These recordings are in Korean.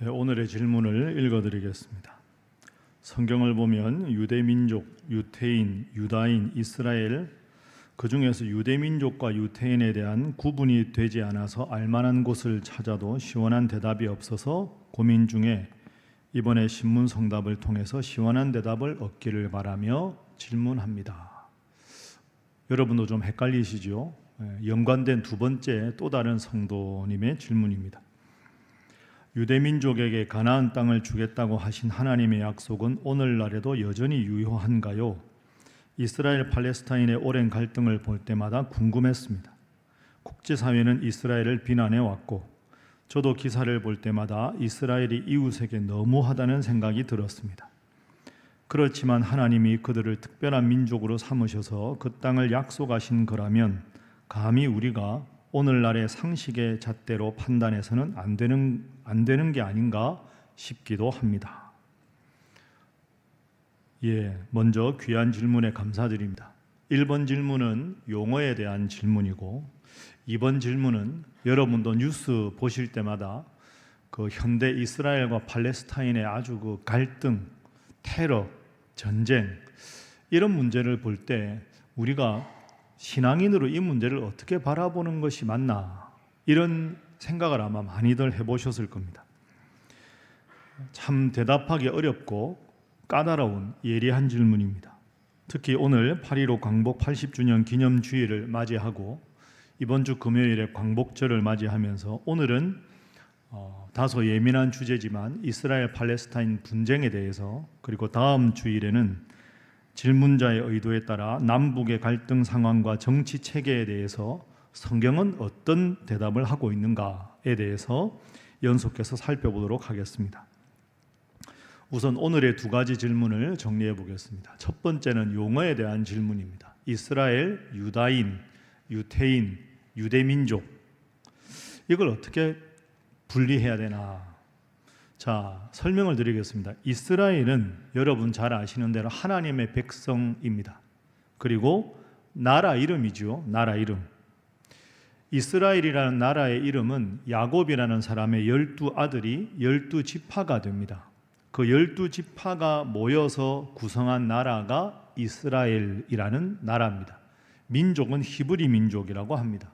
오늘의 질문을 읽어드리겠습니다. 성경을 보면 유대민족, 유태인, 유다인, 이스라엘, 그 중에서 유대민족과 유태인에 대한 구분이 되지 않아서 알만한 곳을 찾아도 시원한 대답이 없어서 고민 중에 이번에 신문성답을 통해서 시원한 대답을 얻기를 바라며 질문합니다. 여러분도 좀 헷갈리시죠? 연관된 두 번째 또 다른 성도님의 질문입니다. 유대민족에게 가나안 땅을 주겠다고 하신 하나님의 약속은 오늘날에도 여전히 유효한가요? 이스라엘 팔레스타인의 오랜 갈등을 볼 때마다 궁금했습니다. 국제사회는 이스라엘을 비난해 왔고 저도 기사를 볼 때마다 이스라엘이 이웃에게 너무하다는 생각이 들었습니다. 그렇지만 하나님이 그들을 특별한 민족으로 삼으셔서 그 땅을 약속하신 거라면 감히 우리가 오늘날의 상식의 잣대로 판단해서는 안 되는 게 아닌가 싶기도 합니다. 먼저 귀한 질문에 감사드립니다. 1번 질문은 용어에 대한 질문이고 2번 질문은 여러분도 뉴스 보실 때마다 그 현대 이스라엘과 팔레스타인의 아주 그 갈등, 테러, 전쟁 이런 문제를 볼 때 우리가 신앙인으로 이 문제를 어떻게 바라보는 것이 맞나 이런 생각을 아마 많이들 해보셨을 겁니다. 참 대답하기 어렵고 까다로운 예리한 질문입니다. 특히 오늘 8.15 광복 80주년 기념주일을 맞이하고 이번 주 금요일에 광복절을 맞이하면서 오늘은 다소 예민한 주제지만 이스라엘 팔레스타인 분쟁에 대해서, 그리고 다음 주일에는 질문자의 의도에 따라 남북의 갈등 상황과 정치 체계에 대해서 성경은 어떤 대답을 하고 있는가에 대해서 연속해서 살펴보도록 하겠습니다. 우선 오늘의 두 가지 질문을 정리해 보겠습니다. 첫 번째는 용어에 대한 질문입니다. 이스라엘, 유다인, 유태인, 유대민족, 이걸 어떻게 분리해야 되나? 자, 설명을 드리겠습니다. 이스라엘은 여러분 잘 아시는 대로 하나님의 백성입니다. 그리고 나라 이름이죠. 나라 이름. 이스라엘이라는 나라의 이름은 야곱이라는 사람의 12아들이 12지파가 됩니다. 그 12지파가 모여서 구성한 나라가 이스라엘이라는 나라입니다. 민족은 히브리 민족이라고 합니다.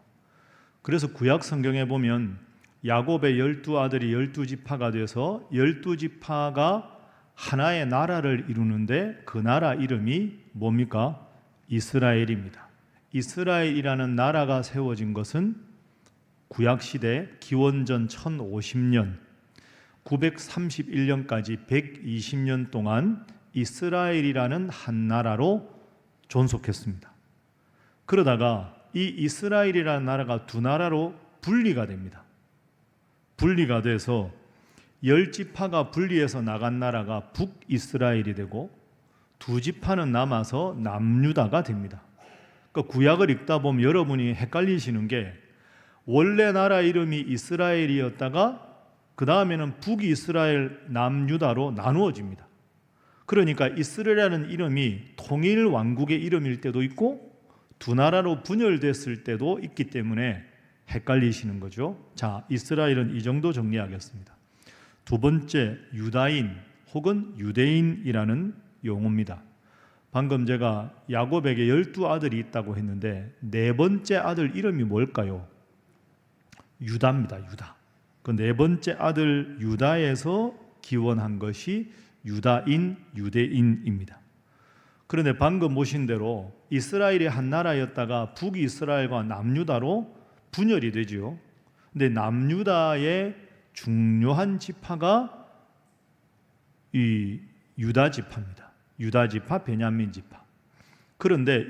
그래서 구약 성경에 보면 야곱의 12아들이 12지파가 돼서 12지파가 하나의 나라를 이루는데 그 나라 이름이 뭡니까? 이스라엘입니다. 이스라엘이라는 나라가 세워진 것은 구약시대 기원전 1050년 931년까지 120년 동안 이스라엘이라는 한 나라로 존속했습니다. 그러다가 이 이스라엘이라는 나라가 두 나라로 분리가 됩니다. 분리가 돼서 10지파가 분리해서 나간 나라가 북이스라엘이 되고 두 지파는 남아서 남유다가 됩니다. 그러니까 구약을 읽다 보면 여러분이 헷갈리시는 게 원래 나라 이름이 이스라엘이었다가 그 다음에는 북이스라엘, 남유다로 나누어집니다. 그러니까 이스라엘이라는 이름이 통일 왕국의 이름일 때도 있고 두 나라로 분열됐을 때도 있기 때문에 헷갈리시는 거죠. 자, 이스라엘은 이 정도 정리하겠습니다. 두 번째, 유다인 혹은 유대인이라는 용어입니다. 방금 제가 야곱에게 12아들이 있다고 했는데 네 번째 아들 이름이 뭘까요? 유다입니다. 유다. 그 네 번째 아들 유다에서 기원한 것이 유다인, 유대인입니다. 그런데 방금 보신 대로 이스라엘이 한 나라였다가 북이스라엘과 남유다로 분열이 되죠. 근데 남유다의 중요한 지파가 이 유다 지파입니다. 유다 지파, 베냐민 지파. 그런데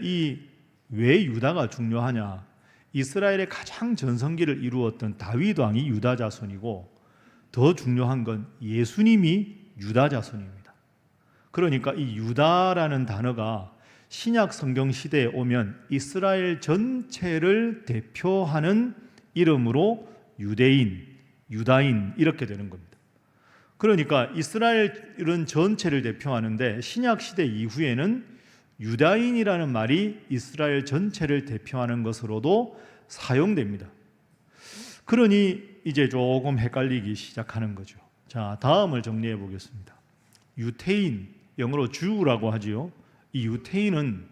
왜 유다가 중요하냐? 이스라엘의 가장 전성기를 이루었던 다윗 왕이 유다 자손이고 더 중요한 건 예수님이 유다 자손입니다. 그러니까 이 유다라는 단어가 신약 성경 시대에 오면 이스라엘 전체를 대표하는 이름으로 유대인, 유다인 이렇게 되는 겁니다. 그러니까 이스라엘은 전체를 대표하는데 신약 시대 이후에는 유다인이라는 말이 이스라엘 전체를 대표하는 것으로도 사용됩니다. 그러니 이제 조금 헷갈리기 시작하는 거죠. 자, 다음을 정리해 보겠습니다. 유태인, 영어로 Jew라고 하지요. 이 유태인은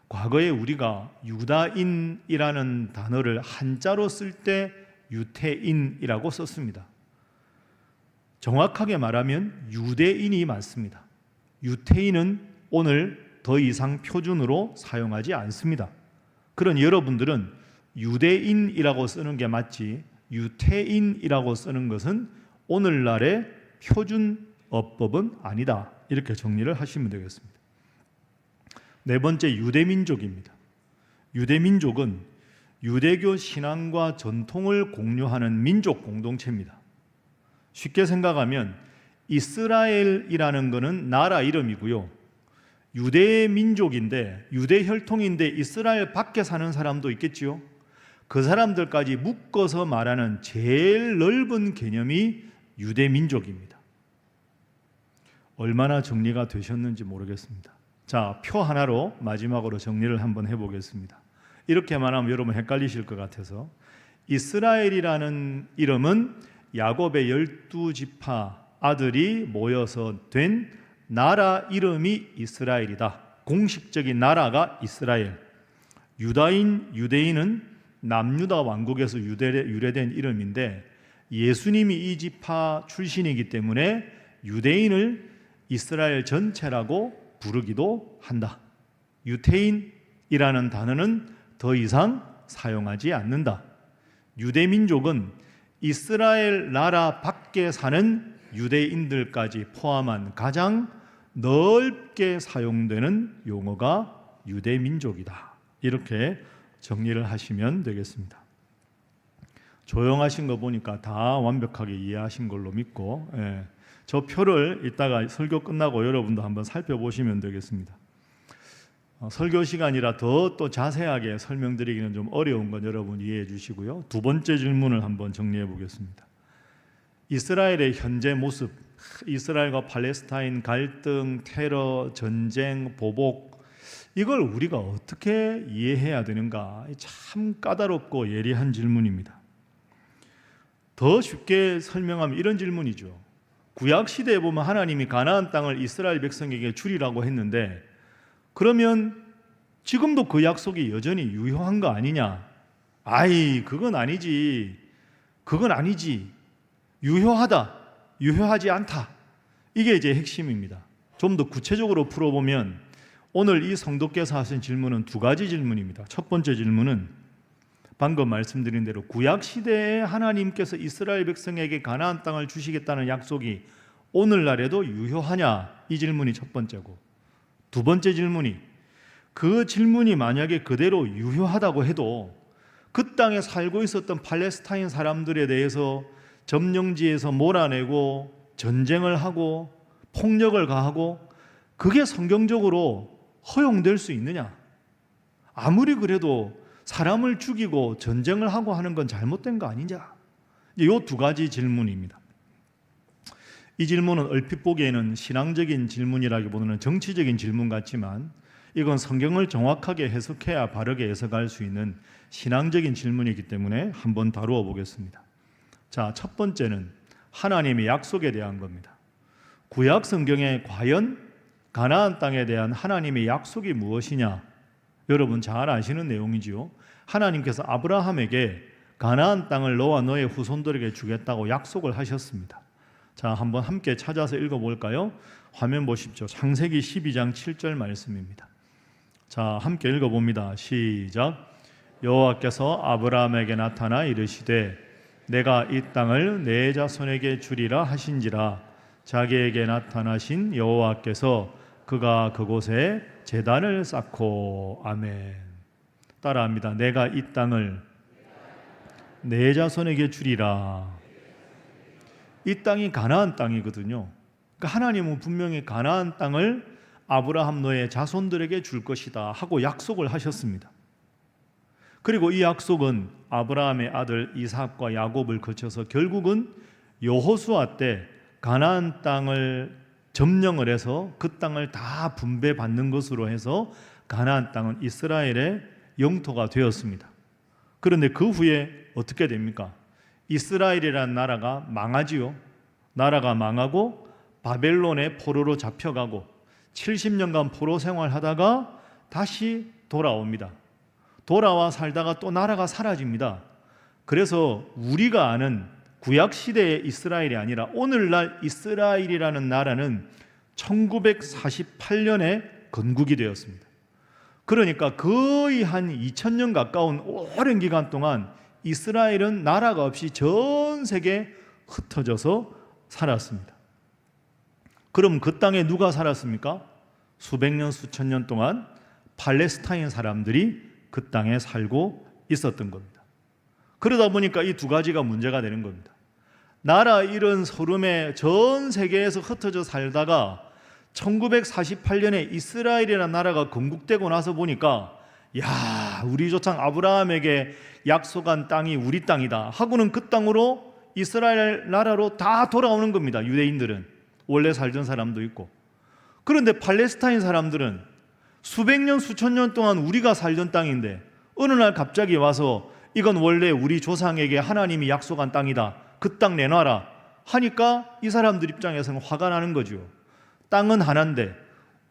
과거에 우리가 유다인이라는 단어를 한자로 쓸 때 유태인이라고 썼습니다. 정확하게 말하면 유대인이 맞습니다. 유태인은 오늘 더 이상 표준으로 사용하지 않습니다. 그러니 여러분들은 유대인이라고 쓰는 게 맞지 유태인이라고 쓰는 것은 오늘날의 표준 어법은 아니다. 이렇게 정리를 하시면 되겠습니다. 네 번째, 유대민족입니다. 유대민족은 유대교 신앙과 전통을 공유하는 민족 공동체입니다. 쉽게 생각하면 이스라엘이라는 것은 나라 이름이고요. 유대 민족인데 유대 혈통인데 이스라엘 밖에 사는 사람도 있겠지요. 그 사람들까지 묶어서 말하는 제일 넓은 개념이 유대 민족입니다. 얼마나 정리가 되셨는지 모르겠습니다. 자, 표 하나로 마지막으로 정리를 한번 해보겠습니다. 이렇게 말하면 여러분 헷갈리실 것 같아서 이스라엘이라는 이름은 야곱의 12지파 아들이 모여서 된 나라 이름이 이스라엘이다. 공식적인 나라가 이스라엘. 유대인은 남유다 왕국에서 유래된 이름인데 예수님이 이 지파 출신이기 때문에 유대인을 이스라엘 전체라고 부르기도 한다. 유태인이라는 단어는 더 이상 사용하지 않는다. 유대민족은 이스라엘 나라 밖에 사는 유대인들까지 포함한 가장 넓게 사용되는 용어가 유대민족이다. 이렇게 정리를 하시면 되겠습니다. 조용하신 거 보니까 다 완벽하게 이해하신 걸로 믿고, 저 표를 이따가 설교 끝나고 여러분도 한번 살펴보시면 되겠습니다. 설교 시간이라 더 또 자세하게 설명드리기는 좀 어려운 건 여러분 이해해 주시고요. 두 번째 질문을 한번 정리해 보겠습니다. 이스라엘의 현재 모습, 이스라엘과 팔레스타인 갈등, 테러, 전쟁, 보복, 이걸 우리가 어떻게 이해해야 되는가? 참 까다롭고 예리한 질문입니다. 더 쉽게 설명하면 이런 질문이죠. 구약 시대에 보면 하나님이 가나안 땅을 이스라엘 백성에게 주리라고 했는데 그러면 지금도 그 약속이 여전히 유효한 거 아니냐? 아이, 그건 아니지. 그건 아니지. 유효하다. 유효하지 않다. 이게 이제 핵심입니다. 좀 더 구체적으로 풀어보면 오늘 이 성도께서 하신 질문은 두 가지 질문입니다. 첫 번째 질문은 방금 말씀드린 대로 구약 시대에 하나님께서 이스라엘 백성에게 가나안 땅을 주시겠다는 약속이 오늘날에도 유효하냐? 이 질문이 첫 번째고, 두 번째 질문이 그 질문이 만약에 그대로 유효하다고 해도 그 땅에 살고 있었던 팔레스타인 사람들에 대해서 점령지에서 몰아내고 전쟁을 하고 폭력을 가하고 그게 성경적으로 허용될 수 있느냐? 아무리 그래도 사람을 죽이고 전쟁을 하고 하는 건 잘못된 거 아니냐? 이 두 가지 질문입니다. 이 질문은 얼핏 보기에는 신앙적인 질문이라기보다는 정치적인 질문 같지만 이건 성경을 정확하게 해석해야 바르게 해석할 수 있는 신앙적인 질문이기 때문에 한번 다루어 보겠습니다. 자, 첫 번째는 하나님의 약속에 대한 겁니다. 구약 성경에 과연 가나안 땅에 대한 하나님의 약속이 무엇이냐? 여러분 잘 아시는 내용이지요. 하나님께서 아브라함에게 가나안 땅을 너와 너의 후손들에게 주겠다고 약속을 하셨습니다. 자, 한번 함께 찾아서 읽어볼까요? 화면 보십시오. 창세기 12장 7절 말씀입니다. 자, 함께 읽어봅니다. 시작. 여호와께서 아브라함에게 나타나 이르시되 내가 이 땅을 내 자손에게 주리라 하신지라. 자기에게 나타나신 여호와께서 그가 그곳에 제단을 쌓고. 아멘. 따라합니다. 내가 이 땅을 내 자손에게 주리라. 이 땅이 가나안 땅이거든요. 그러니까 하나님은 분명히 가나안 땅을 아브라함 너의 자손들에게 줄 것이다 하고 약속을 하셨습니다. 그리고 이 약속은 아브라함의 아들 이삭과 야곱을 거쳐서 결국은 여호수아 때 가나안 땅을 점령을 해서 그 땅을 다 분배받는 것으로 해서 가나안 땅은 이스라엘의 영토가 되었습니다. 그런데 그 후에 어떻게 됩니까? 이스라엘이라는 나라가 망하지요. 나라가 망하고 바벨론의 포로로 잡혀가고 70년간 포로 생활하다가 다시 돌아옵니다. 돌아와 살다가 또 나라가 사라집니다. 그래서 우리가 아는 구약시대의 이스라엘이 아니라 오늘날 이스라엘이라는 나라는 1948년에 건국이 되었습니다. 그러니까 거의 한 2000년 가까운 오랜 기간 동안 이스라엘은 나라가 없이 전 세계에 흩어져서 살았습니다. 그럼 그 땅에 누가 살았습니까? 수백 년, 수천 년 동안 팔레스타인 사람들이 그 땅에 살고 있었던 겁니다. 그러다 보니까 이 두 가지가 문제가 되는 겁니다. 나라 잃은 서름에 전 세계에서 흩어져 살다가 1948년에 이스라엘이라는 나라가 건국되고 나서 보니까 야, 우리 조상 아브라함에게 약속한 땅이 우리 땅이다 하고는 그 땅으로 이스라엘 나라로 다 돌아오는 겁니다. 유대인들은 원래 살던 사람도 있고. 그런데 팔레스타인 사람들은 수백 년 수천 년 동안 우리가 살던 땅인데 어느 날 갑자기 와서 이건 원래 우리 조상에게 하나님이 약속한 땅이다, 그 땅 내놔라 하니까 이 사람들 입장에서는 화가 나는 거죠. 땅은 하나인데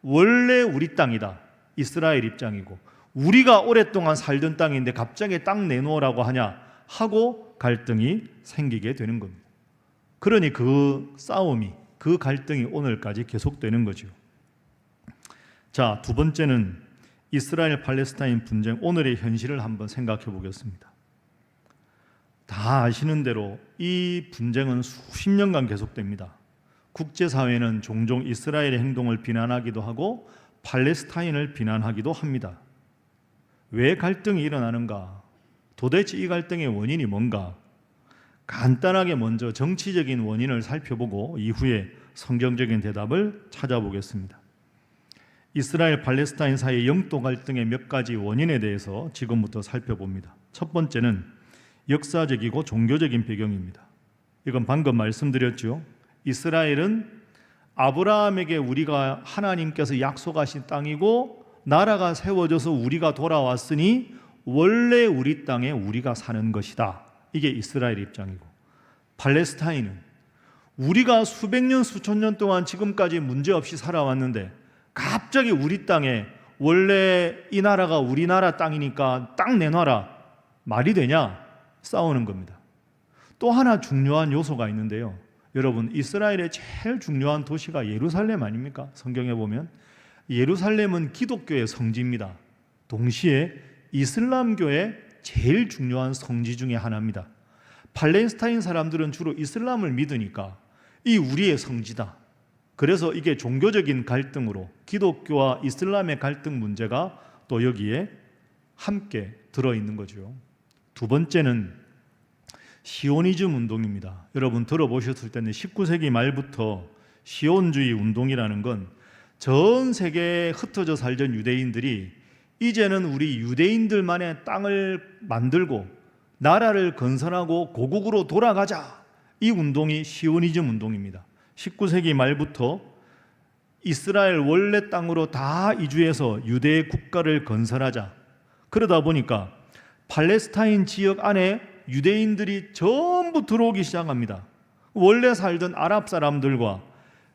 원래 우리 땅이다, 이스라엘 입장이고, 우리가 오랫동안 살던 땅인데 갑자기 땅 내놓으라고 하냐 하고 갈등이 생기게 되는 겁니다. 그러니 그 싸움이, 그 갈등이 오늘까지 계속되는 거죠. 자, 두 번째는 이스라엘 팔레스타인 분쟁, 오늘의 현실을 한번 생각해 보겠습니다. 다 아시는 대로 이 분쟁은 수십 년간 계속됩니다. 국제사회는 종종 이스라엘의 행동을 비난하기도 하고 팔레스타인을 비난하기도 합니다. 왜 갈등이 일어나는가? 도대체 이 갈등의 원인이 뭔가? 간단하게 먼저 정치적인 원인을 살펴보고 이후에 성경적인 대답을 찾아보겠습니다. 이스라엘 팔레스타인 사이의 영토 갈등의 몇 가지 원인에 대해서 지금부터 살펴봅니다. 첫 번째는 역사적이고 종교적인 배경입니다. 이건 방금 말씀드렸죠. 이스라엘은 아브라함에게 우리가 하나님께서 약속하신 땅이고 나라가 세워져서 우리가 돌아왔으니 원래 우리 땅에 우리가 사는 것이다. 이게 이스라엘 입장이고, 팔레스타인은 우리가 수백 년 수천 년 동안 지금까지 문제없이 살아왔는데 갑자기 우리 땅에 원래 이 나라가 우리나라 땅이니까 땅 내놔라, 말이 되냐? 싸우는 겁니다. 또 하나 중요한 요소가 있는데요. 여러분, 이스라엘의 제일 중요한 도시가 예루살렘 아닙니까? 성경에 보면 예루살렘은 기독교의 성지입니다. 동시에 이슬람교의 제일 중요한 성지 중에 하나입니다. 팔레스타인 사람들은 주로 이슬람을 믿으니까 이 우리의 성지다. 그래서 이게 종교적인 갈등으로 기독교와 이슬람의 갈등 문제가 또 여기에 함께 들어있는 거죠. 두 번째는 시오니즘 운동입니다. 여러분 들어보셨을 때는 19세기 말부터 시온주의 운동이라는 건 전 세계에 흩어져 살던 유대인들이 이제는 우리 유대인들만의 땅을 만들고 나라를 건설하고 고국으로 돌아가자, 이 운동이 시오니즘 운동입니다. 19세기 말부터 이스라엘 원래 땅으로 다 이주해서 유대 국가를 건설하자. 그러다 보니까 팔레스타인 지역 안에 유대인들이 전부 들어오기 시작합니다. 원래 살던 아랍 사람들과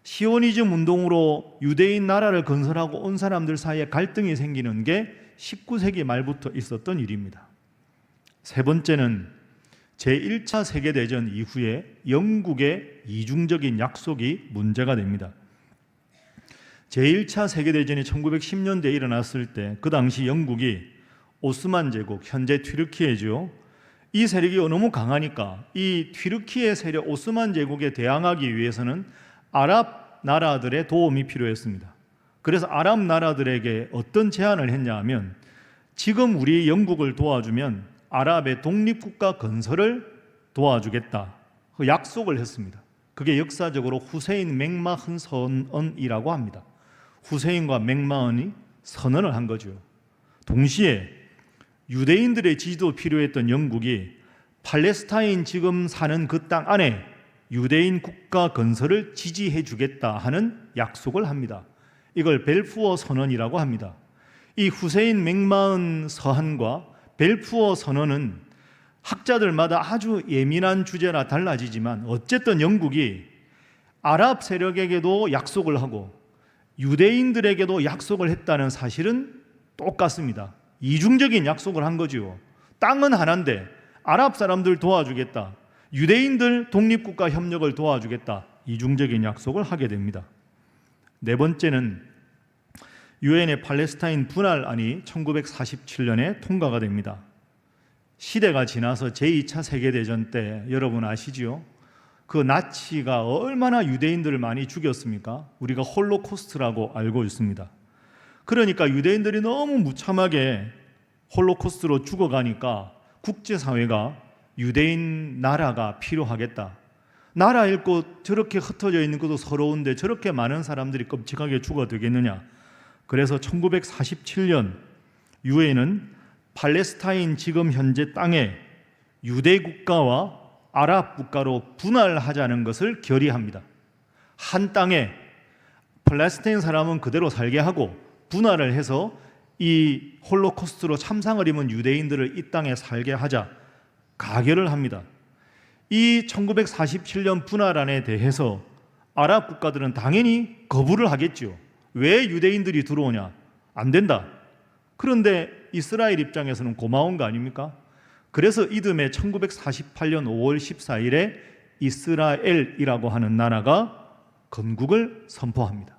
시오니즘 운동으로 유대인 나라를 건설하고 온 사람들 사이에 갈등이 생기는 게 19세기 말부터 있었던 일입니다. 세 번째는 제1차 세계대전 이후에 영국의 이중적인 약속이 문제가 됩니다. 제1차 세계대전이 1910년대에 일어났을 때 그 당시 영국이 오스만 제국, 현재 튀르키예죠. 이 세력이 너무 강하니까 이 튀르키예 세력 오스만 제국에 대항하기 위해서는 아랍 나라들의 도움이 필요했습니다. 그래서 아랍 나라들에게 어떤 제안을 했냐 하면, 지금 우리 영국을 도와주면 아랍의 독립국가 건설을 도와주겠다, 그 약속을 했습니다. 그게 역사적으로 후세인 맥마흔 선언이라고 합니다. 후세인과 맥마흔이 선언을 한 거죠. 동시에 유대인들의 지지도 필요했던 영국이 팔레스타인 지금 사는 그 땅 안에 유대인 국가 건설을 지지해 주겠다 하는 약속을 합니다. 이걸 벨푸어 선언이라고 합니다. 이 후세인 맥마흔 서한과 벨푸어 선언은 학자들마다 아주 예민한 주제라 달라지지만 어쨌든 영국이 아랍 세력에게도 약속을 하고 유대인들에게도 약속을 했다는 사실은 똑같습니다. 이중적인 약속을 한 거지요. 땅은 하나인데 아랍 사람들 도와주겠다, 유대인들 독립국가 협력을 도와주겠다, 이중적인 약속을 하게 됩니다. 네 번째는 유엔의 팔레스타인 분할안이 1947년에 통과가 됩니다. 시대가 지나서 제2차 세계대전 때 여러분 아시지요? 그 나치가 얼마나 유대인들을 많이 죽였습니까? 우리가 홀로코스트라고 알고 있습니다. 그러니까 유대인들이 너무 무참하게 홀로코스트로 죽어가니까 국제사회가 유대인 나라가 필요하겠다. 나라 잃고 저렇게 흩어져 있는 것도 서러운데 저렇게 많은 사람들이 끔찍하게 죽어 되겠느냐. 그래서 1947년 유엔은 팔레스타인 지금 현재 땅에 유대 국가와 아랍 국가로 분할하자는 것을 결의합니다. 한 땅에 팔레스타인 사람은 그대로 살게 하고 분할을 해서 이 홀로코스트로 참상을 입은 유대인들을 이 땅에 살게 하자 가결을 합니다. 이 1947년 분할안에 대해서 아랍 국가들은 당연히 거부를 하겠죠. 왜 유대인들이 들어오냐? 안 된다. 그런데 이스라엘 입장에서는 고마운 거 아닙니까? 그래서 이듬해 1948년 5월 14일에 이스라엘이라고 하는 나라가 건국을 선포합니다.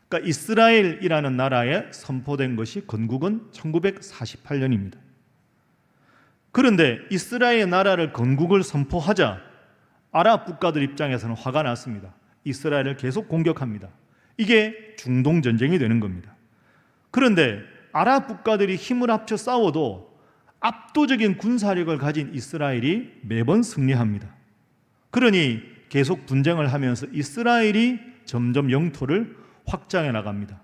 그러니까 이스라엘이라는 나라에 선포된 것이 건국은 1948년입니다. 그런데 이스라엘 나라를 건국을 선포하자 아랍 국가들 입장에서는 화가 났습니다. 이스라엘을 계속 공격합니다. 이게 중동 전쟁이 되는 겁니다. 그런데 아랍 국가들이 힘을 합쳐 싸워도 압도적인 군사력을 가진 이스라엘이 매번 승리합니다. 그러니 계속 분쟁을 하면서 이스라엘이 점점 영토를 확장해 나갑니다.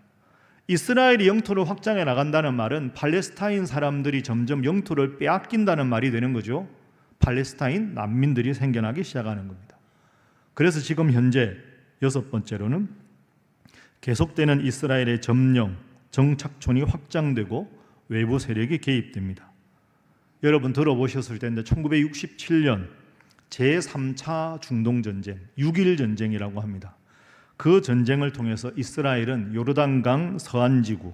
이스라엘이 영토를 확장해 나간다는 말은 팔레스타인 사람들이 점점 영토를 빼앗긴다는 말이 되는 거죠. 팔레스타인 난민들이 생겨나기 시작하는 겁니다. 그래서 지금 현재 여섯 번째로는 계속되는 이스라엘의 점령, 정착촌이 확장되고 외부 세력이 개입됩니다. 여러분 들어보셨을 텐데 1967년 제3차 중동전쟁, 6.1 전쟁이라고 합니다. 그 전쟁을 통해서 이스라엘은 요르단강 서안지구,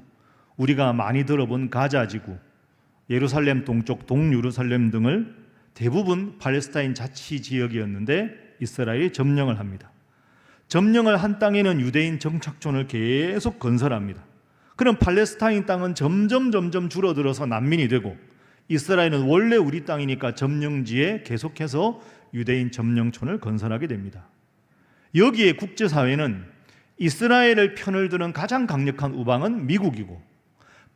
우리가 많이 들어본 가자지구, 예루살렘 동쪽 동예루살렘 등을 대부분 팔레스타인 자치지역이었는데 이스라엘이 점령을 합니다. 점령을 한 땅에는 유대인 정착촌을 계속 건설합니다. 그럼 팔레스타인 땅은 점점 줄어들어서 난민이 되고 이스라엘은 원래 우리 땅이니까 점령지에 계속해서 유대인 점령촌을 건설하게 됩니다. 여기에 국제사회는 이스라엘을 편을 드는 가장 강력한 우방은 미국이고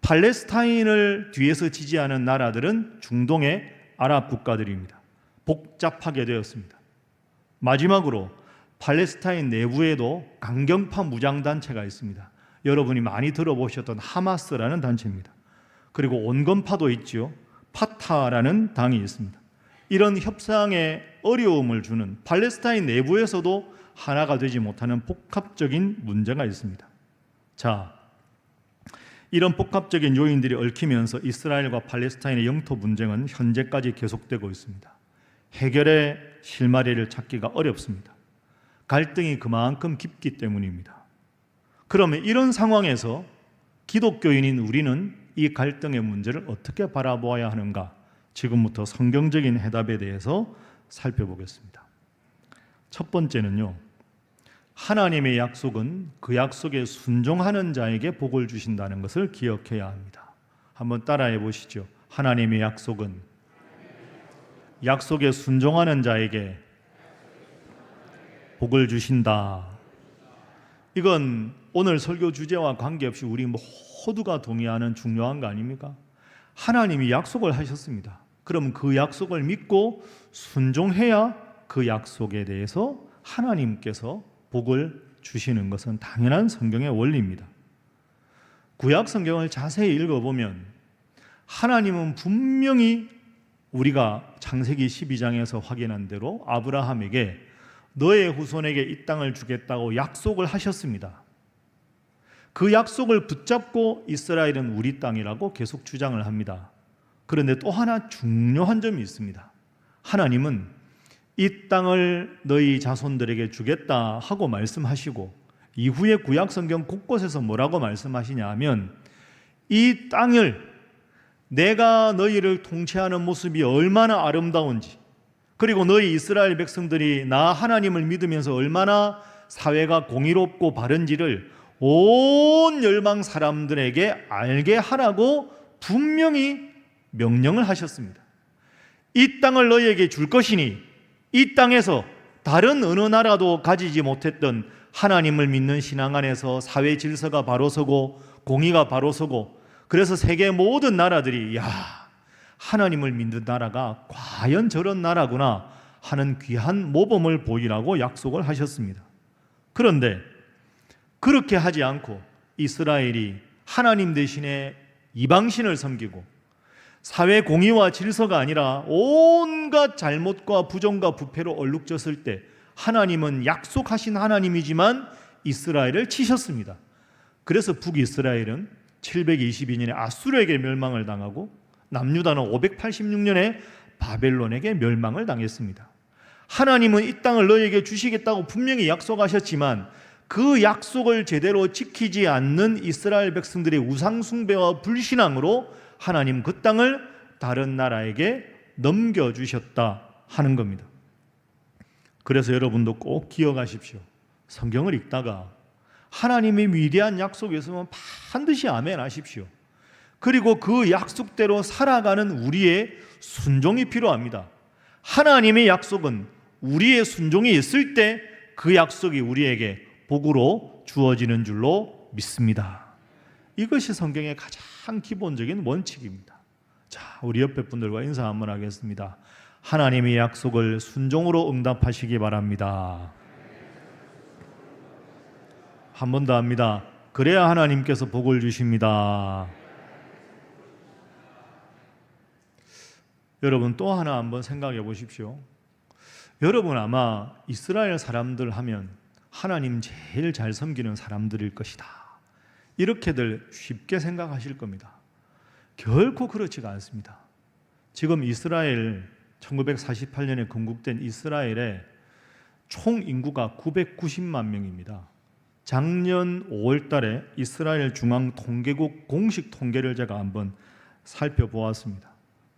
팔레스타인을 뒤에서 지지하는 나라들은 중동의 아랍 국가들입니다. 복잡하게 되었습니다. 마지막으로 팔레스타인 내부에도 강경파 무장단체가 있습니다. 여러분이 많이 들어보셨던 하마스라는 단체입니다. 그리고 온건파도 있죠. 파타라는 당이 있습니다. 이런 협상에 어려움을 주는 팔레스타인 내부에서도 하나가 되지 못하는 복합적인 문제가 있습니다. 자, 이런 복합적인 요인들이 얽히면서 이스라엘과 팔레스타인의 영토 분쟁은 현재까지 계속되고 있습니다. 해결의 실마리를 찾기가 어렵습니다. 갈등이 그만큼 깊기 때문입니다. 그러면 이런 상황에서 기독교인인 우리는 이 갈등의 문제를 어떻게 바라보아야 하는가? 지금부터 성경적인 해답에 대해서 살펴보겠습니다. 첫 번째는요, 하나님의 약속은 그 약속에 순종하는 자에게 복을 주신다는 것을 기억해야 합니다. 한번 따라해 보시죠. 하나님의 약속은 약속에 순종하는 자에게 복을 주신다. 이건 오늘 설교 주제와 관계없이 우리 모두가 동의하는 중요한 거 아닙니까? 하나님이 약속을 하셨습니다. 그럼 그 약속을 믿고 순종해야 그 약속에 대해서 하나님께서 복을 주시는 것은 당연한 성경의 원리입니다. 구약 성경을 자세히 읽어보면 하나님은 분명히 우리가 창세기 12장에서 확인한 대로 아브라함에게 너의 후손에게 이 땅을 주겠다고 약속을 하셨습니다. 그 약속을 붙잡고 이스라엘은 우리 땅이라고 계속 주장을 합니다. 그런데 또 하나 중요한 점이 있습니다. 하나님은 이 땅을 너희 자손들에게 주겠다 하고 말씀하시고, 이후에 구약 성경 곳곳에서 뭐라고 말씀하시냐 하면, 이 땅을 내가 너희를 통치하는 모습이 얼마나 아름다운지, 그리고 너희 이스라엘 백성들이 나 하나님을 믿으면서 얼마나 사회가 공의롭고 바른지를 온 열방 사람들에게 알게 하라고 분명히 명령을 하셨습니다. 이 땅을 너희에게 줄 것이니 이 땅에서 다른 어느 나라도 가지지 못했던 하나님을 믿는 신앙 안에서 사회 질서가 바로 서고 공의가 바로 서고, 그래서 세계 모든 나라들이 야, 하나님을 믿는 나라가 과연 저런 나라구나 하는 귀한 모범을 보이라고 약속을 하셨습니다. 그런데 그렇게 하지 않고 이스라엘이 하나님 대신에 이방신을 섬기고 사회 공의와 질서가 아니라 온갖 잘못과 부정과 부패로 얼룩졌을 때, 하나님은 약속하신 하나님이지만 이스라엘을 치셨습니다. 그래서 북이스라엘은 722년에 아수르에게 멸망을 당하고 남유다는 586년에 바벨론에게 멸망을 당했습니다. 하나님은 이 땅을 너희에게 주시겠다고 분명히 약속하셨지만 그 약속을 제대로 지키지 않는 이스라엘 백성들의 우상 숭배와 불신앙으로 하나님 그 땅을 다른 나라에게 넘겨주셨다 하는 겁니다. 그래서 여러분도 꼭 기억하십시오. 성경을 읽다가 하나님의 위대한 약속이 있으면 반드시 아멘 하십시오. 그리고 그 약속대로 살아가는 우리의 순종이 필요합니다. 하나님의 약속은 우리의 순종이 있을 때 그 약속이 우리에게 복으로 주어지는 줄로 믿습니다. 이것이 성경의 가장 기본적인 원칙입니다. 자, 우리 옆에 분들과 인사 한번 하겠습니다. 하나님의 약속을 순종으로 응답하시기 바랍니다. 한 번 더 합니다. 그래야 하나님께서 복을 주십니다. 여러분, 또 하나 한번 생각해 보십시오. 여러분 아마 이스라엘 사람들 하면 하나님 제일 잘 섬기는 사람들일 것이다, 이렇게들 쉽게 생각하실 겁니다. 결코 그렇지가 않습니다. 지금 이스라엘 1948년에 건국된 이스라엘의 총 인구가 990만 명입니다. 작년 5월 달에 이스라엘 중앙통계국 공식 통계를 제가 한번 살펴보았습니다.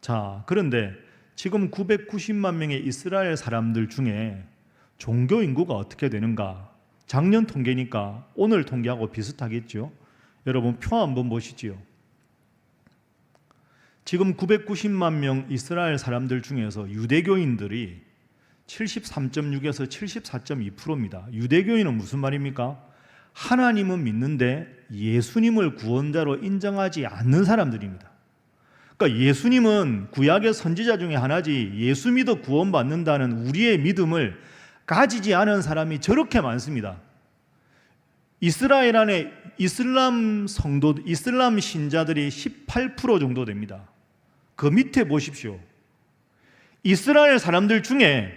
자, 그런데 지금 990만 명의 이스라엘 사람들 중에 종교 인구가 어떻게 되는가? 작년 통계니까 오늘 통계하고 비슷하겠죠? 여러분 표 한번 보시지요. 지금 990만 명 이스라엘 사람들 중에서 유대교인들이 73.6에서 74.2%입니다. 유대교인은 무슨 말입니까? 하나님은 믿는데 예수님을 구원자로 인정하지 않는 사람들입니다. 그러니까 예수님은 구약의 선지자 중에 하나지 예수 믿어 구원받는다는 우리의 믿음을 가지지 않은 사람이 저렇게 많습니다. 이스라엘 안에 이슬람 신자들이 18% 정도 됩니다. 그 밑에 보십시오. 이스라엘 사람들 중에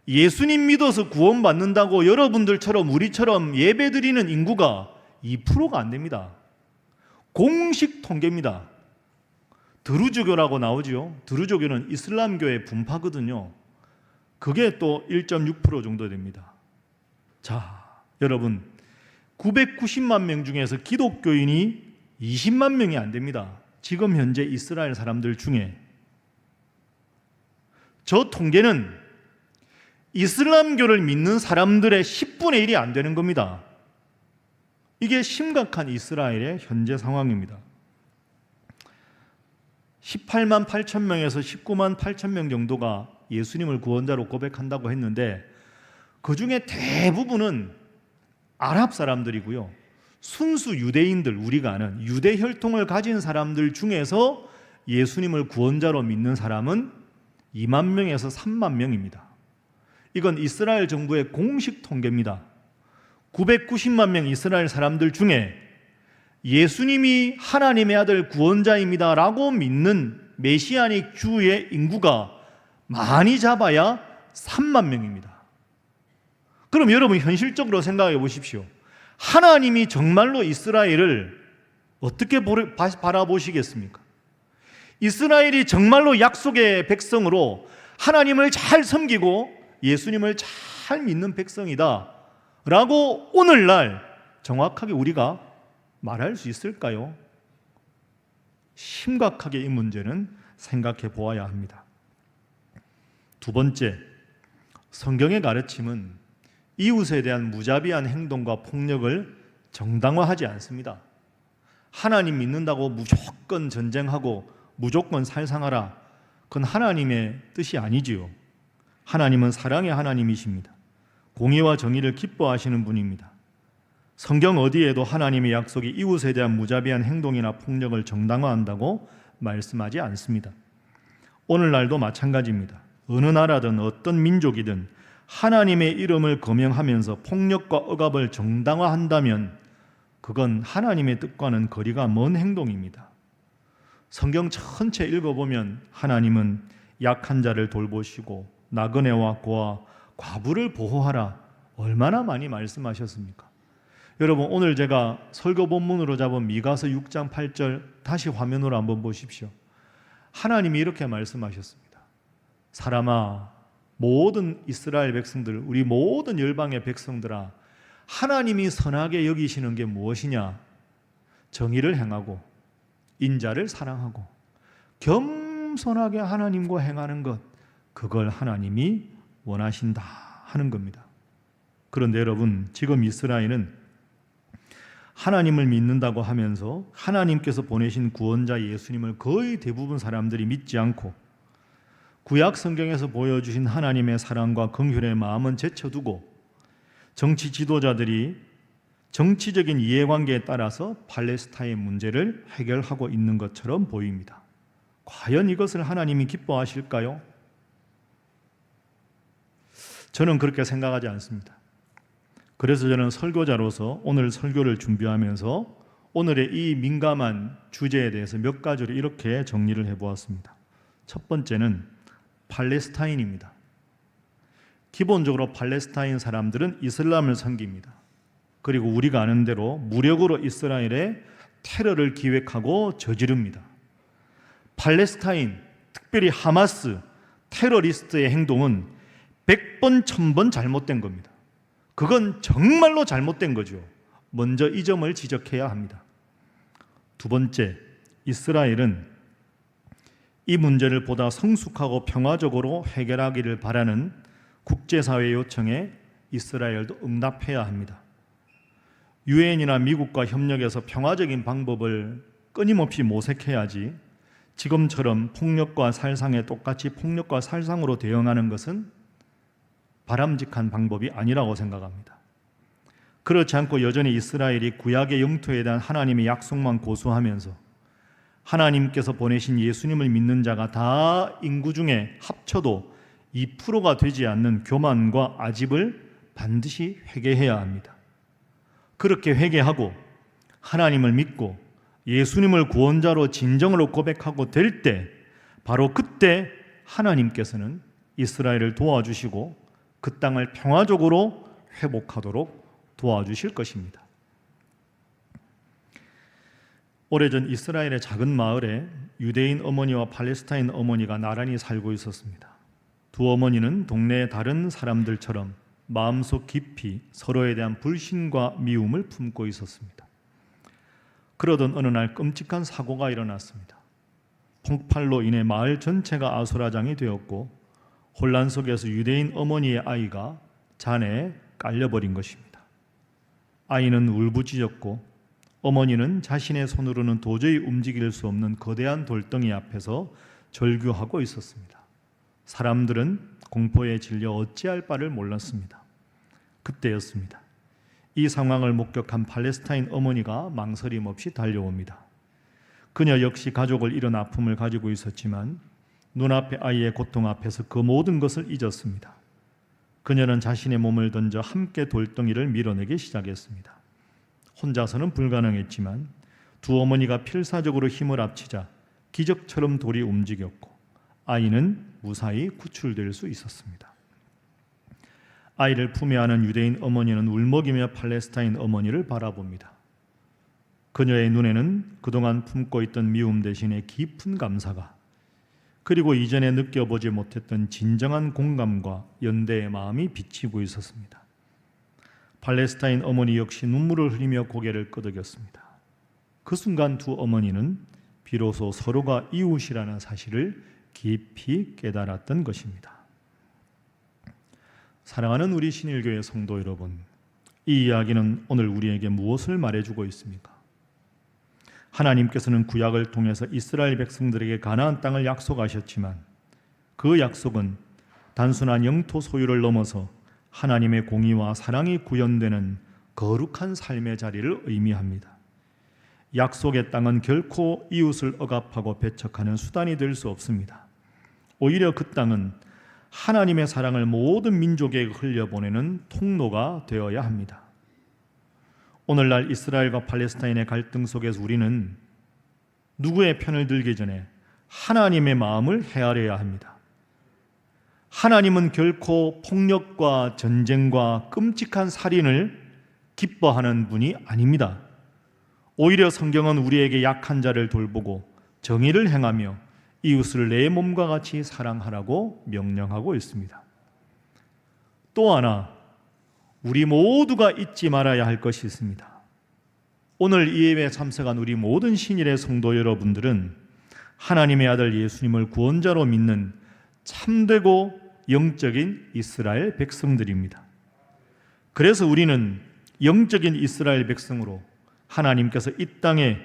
예수님 믿어서 구원받는다고 여러분들처럼 우리처럼 예배드리는 인구가 2%가 안 됩니다. 공식 통계입니다. 드루즈교라고 나오죠. 드루즈교는 이슬람교의 분파거든요. 그게 또 1.6% 정도 됩니다. 자, 여러분 990만 명 중에서 기독교인이 20만 명이 안 됩니다. 지금 현재 이스라엘 사람들 중에. 저 통계는 이슬람교를 믿는 사람들의 10분의 1이 안 되는 겁니다. 이게 심각한 이스라엘의 현재 상황입니다. 18만 8천 명에서 19만 8천 명 정도가 예수님을 구원자로 고백한다고 했는데 그 중에 대부분은 아랍 사람들이고요. 순수 유대인들, 우리가 아는 유대 혈통을 가진 사람들 중에서 예수님을 구원자로 믿는 사람은 2만 명에서 3만 명입니다. 이건 이스라엘 정부의 공식 통계입니다. 990만 명 이스라엘 사람들 중에 예수님이 하나님의 아들 구원자입니다 라고 믿는 메시아닉 주의 인구가 많이 잡아야 3만 명입니다. 그럼 여러분 현실적으로 생각해 보십시오. 하나님이 정말로 이스라엘을 어떻게 바라보시겠습니까? 이스라엘이 정말로 약속의 백성으로 하나님을 잘 섬기고 예수님을 잘 믿는 백성이다 라고 오늘날 정확하게 우리가 말할 수 있을까요? 심각하게 이 문제는 생각해 보아야 합니다. 두 번째, 성경의 가르침은 이웃에 대한 무자비한 행동과 폭력을 정당화하지 않습니다. 하나님 믿는다고 무조건 전쟁하고 무조건 살상하라, 그건 하나님의 뜻이 아니지요. 하나님은 사랑의 하나님이십니다. 공의와 정의를 기뻐하시는 분입니다. 성경 어디에도 하나님의 약속이 이웃에 대한 무자비한 행동이나 폭력을 정당화한다고 말씀하지 않습니다. 오늘날도 마찬가지입니다. 어느 나라든 어떤 민족이든 하나님의 이름을 거명하면서 폭력과 억압을 정당화한다면 그건 하나님의 뜻과는 거리가 먼 행동입니다. 성경 전체 읽어보면 하나님은 약한 자를 돌보시고 나그네와 고아, 과부를 보호하라 얼마나 많이 말씀하셨습니까? 여러분, 오늘 제가 설교 본문으로 잡은 미가서 6장 8절 다시 화면으로 한번 보십시오. 하나님이 이렇게 말씀하셨습니다. 사람아, 모든 이스라엘 백성들, 우리 모든 열방의 백성들아, 하나님이 선하게 여기시는 게 무엇이냐? 정의를 행하고 인자를 사랑하고 겸손하게 하나님과 행하는 것, 그걸 하나님이 원하신다 하는 겁니다. 그런데 여러분, 지금 이스라엘은 하나님을 믿는다고 하면서 하나님께서 보내신 구원자 예수님을 거의 대부분 사람들이 믿지 않고 구약 성경에서 보여주신 하나님의 사랑과 긍휼의 마음은 제쳐두고 정치 지도자들이 정치적인 이해관계에 따라서 팔레스타인 문제를 해결하고 있는 것처럼 보입니다. 과연 이것을 하나님이 기뻐하실까요? 저는 그렇게 생각하지 않습니다. 그래서 저는 설교자로서 오늘 설교를 준비하면서 오늘의 이 민감한 주제에 대해서 몇 가지로 이렇게 정리를 해보았습니다. 첫 번째는 팔레스타인입니다. 기본적으로 팔레스타인 사람들은 이슬람을 섬깁니다. 그리고 우리가 아는 대로 무력으로 이스라엘에 테러를 기획하고 저지릅니다. 팔레스타인, 특별히 하마스 테러리스트의 행동은 100번, 1000번 잘못된 겁니다. 그건 정말로 잘못된 거죠. 먼저 이 점을 지적해야 합니다. 두 번째, 이스라엘은 이 문제를 보다 성숙하고 평화적으로 해결하기를 바라는 국제사회 요청에 이스라엘도 응답해야 합니다. 유엔이나 미국과 협력해서 평화적인 방법을 끊임없이 모색해야지 지금처럼 폭력과 살상에 똑같이 폭력과 살상으로 대응하는 것은 바람직한 방법이 아니라고 생각합니다. 그렇지 않고 여전히 이스라엘이 구약의 영토에 대한 하나님의 약속만 고수하면서 하나님께서 보내신 예수님을 믿는 자가 다 인구 중에 합쳐도 2%가 되지 않는 교만과 아집을 반드시 회개해야 합니다. 그렇게 회개하고 하나님을 믿고 예수님을 구원자로 진정으로 고백하고 될 때, 바로 그때 하나님께서는 이스라엘을 도와주시고 그 땅을 평화적으로 회복하도록 도와주실 것입니다. 오래전 이스라엘의 작은 마을에 유대인 어머니와 팔레스타인 어머니가 나란히 살고 있었습니다. 두 어머니는 동네의 다른 사람들처럼 마음속 깊이 서로에 대한 불신과 미움을 품고 있었습니다. 그러던 어느 날 끔찍한 사고가 일어났습니다. 폭발로 인해 마을 전체가 아수라장이 되었고 혼란 속에서 유대인 어머니의 아이가 잔해에 깔려버린 것입니다. 아이는 울부짖었고 어머니는 자신의 손으로는 도저히 움직일 수 없는 거대한 돌덩이 앞에서 절규하고 있었습니다. 사람들은 공포에 질려 어찌할 바를 몰랐습니다. 그때였습니다. 이 상황을 목격한 팔레스타인 어머니가 망설임 없이 달려옵니다. 그녀 역시 가족을 잃은 아픔을 가지고 있었지만 눈앞의 아이의 고통 앞에서 그 모든 것을 잊었습니다. 그녀는 자신의 몸을 던져 함께 돌덩이를 밀어내기 시작했습니다. 혼자서는 불가능했지만 두 어머니가 필사적으로 힘을 합치자 기적처럼 돌이 움직였고 아이는 무사히 구출될 수 있었습니다. 아이를 품에 안은 유대인 어머니는 울먹이며 팔레스타인 어머니를 바라봅니다. 그녀의 눈에는 그동안 품고 있던 미움 대신에 깊은 감사가, 그리고 이전에 느껴보지 못했던 진정한 공감과 연대의 마음이 비치고 있었습니다. 팔레스타인 어머니 역시 눈물을 흘리며 고개를 끄덕였습니다. 그 순간 두 어머니는 비로소 서로가 이웃이라는 사실을 깊이 깨달았던 것입니다. 사랑하는 우리 신일교회 성도 여러분, 이 이야기는 오늘 우리에게 무엇을 말해주고 있습니까? 하나님께서는 구약을 통해서 이스라엘 백성들에게 가나안 땅을 약속하셨지만 그 약속은 단순한 영토 소유를 넘어서 하나님의 공의와 사랑이 구현되는 거룩한 삶의 자리를 의미합니다. 약속의 땅은 결코 이웃을 억압하고 배척하는 수단이 될 수 없습니다. 오히려 그 땅은 하나님의 사랑을 모든 민족에게 흘려보내는 통로가 되어야 합니다. 오늘날 이스라엘과 팔레스타인의 갈등 속에서 우리는 누구의 편을 들기 전에 하나님의 마음을 헤아려야 합니다. 하나님은 결코 폭력과 전쟁과 끔찍한 살인을 기뻐하는 분이 아닙니다. 오히려 성경은 우리에게 약한 자를 돌보고 정의를 행하며 이웃을 내 몸과 같이 사랑하라고 명령하고 있습니다. 또 하나 우리 모두가 잊지 말아야 할 것이 있습니다. 오늘 이 예배에 참석한 우리 모든 신일의 성도 여러분들은 하나님의 아들 예수님을 구원자로 믿는 참되고 영적인 이스라엘 백성들입니다. 그래서 우리는 영적인 이스라엘 백성으로 하나님께서 이 땅에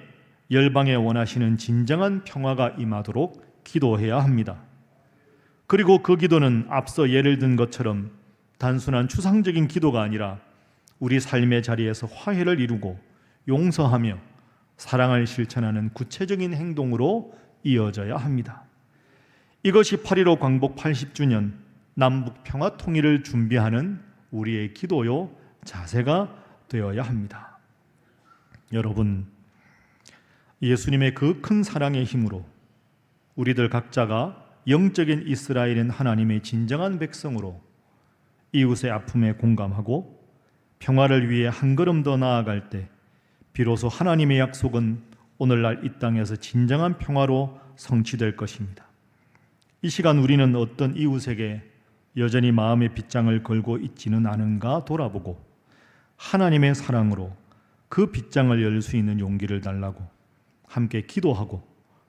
열방에 원하시는 진정한 평화가 임하도록 기도해야 합니다. 그리고 그 기도는 앞서 예를 든 것처럼 단순한 추상적인 기도가 아니라 우리 삶의 자리에서 화해를 이루고 용서하며 사랑을 실천하는 구체적인 행동으로 이어져야 합니다. 이것이 8.15 광복 80주년 남북 평화 통일을 준비하는 우리의 기도요 자세가 되어야 합니다. 여러분, 예수님의 그 큰 사랑의 힘으로 우리들 각자가 영적인 이스라엘인 하나님의 진정한 백성으로 이웃의 아픔에 공감하고 평화를 위해 한 걸음 더 나아갈 때 비로소 하나님의 약속은 오늘날 이 땅에서 진정한 평화로 성취될 것입니다. 이 시간 우리는 어떤 이웃에게 여전히 마음의 빗장을 걸고 있지는 않은가 돌아보고 하나님의 사랑으로 그 빗장을 열 수 있는 용기를 달라고 함께 기도하고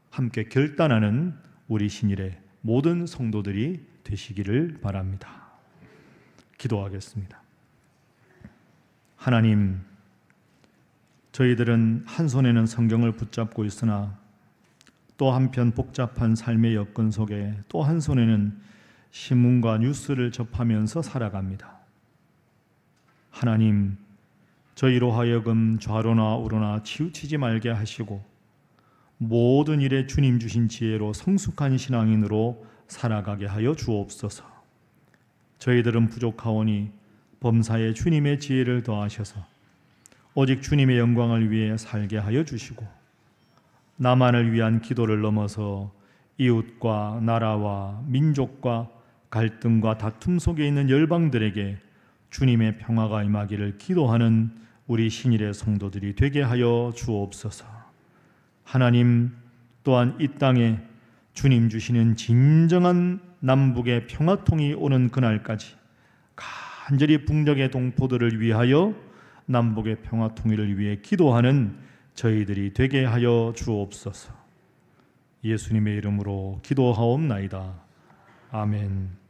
함께 결단하는 우리 신일의 모든 성도들이 되시기를 바랍니다. 기도하겠습니다. 하나님, 저희들은 한 손에는 성경을 붙잡고 있으나 또 한편 복잡한 삶의 여건 속에 또 한 손에는 신문과 뉴스를 접하면서 살아갑니다. 하나님, 저희로 하여금 좌로나 우로나 치우치지 말게 하시고 모든 일에 주님 주신 지혜로 성숙한 신앙인으로 살아가게 하여 주옵소서. 저희들은 부족하오니 범사에 주님의 지혜를 더하셔서 오직 주님의 영광을 위해 살게 하여 주시고 나만을 위한 기도를 넘어서 이웃과 나라와 민족과 갈등과 다툼 속에 있는 열방들에게 주님의 평화가 임하기를 기도하는 우리 신일의 성도들이 되게 하여 주옵소서. 하나님, 또한 이 땅에 주님 주시는 진정한 남북의 평화통이 오는 그날까지 간절히 북녘의 동포들을 위하여 남북의 평화통일을 위해 기도하는 저희들이 되게 하여 주옵소서. 예수님의 이름으로 기도하옵나이다. 아멘.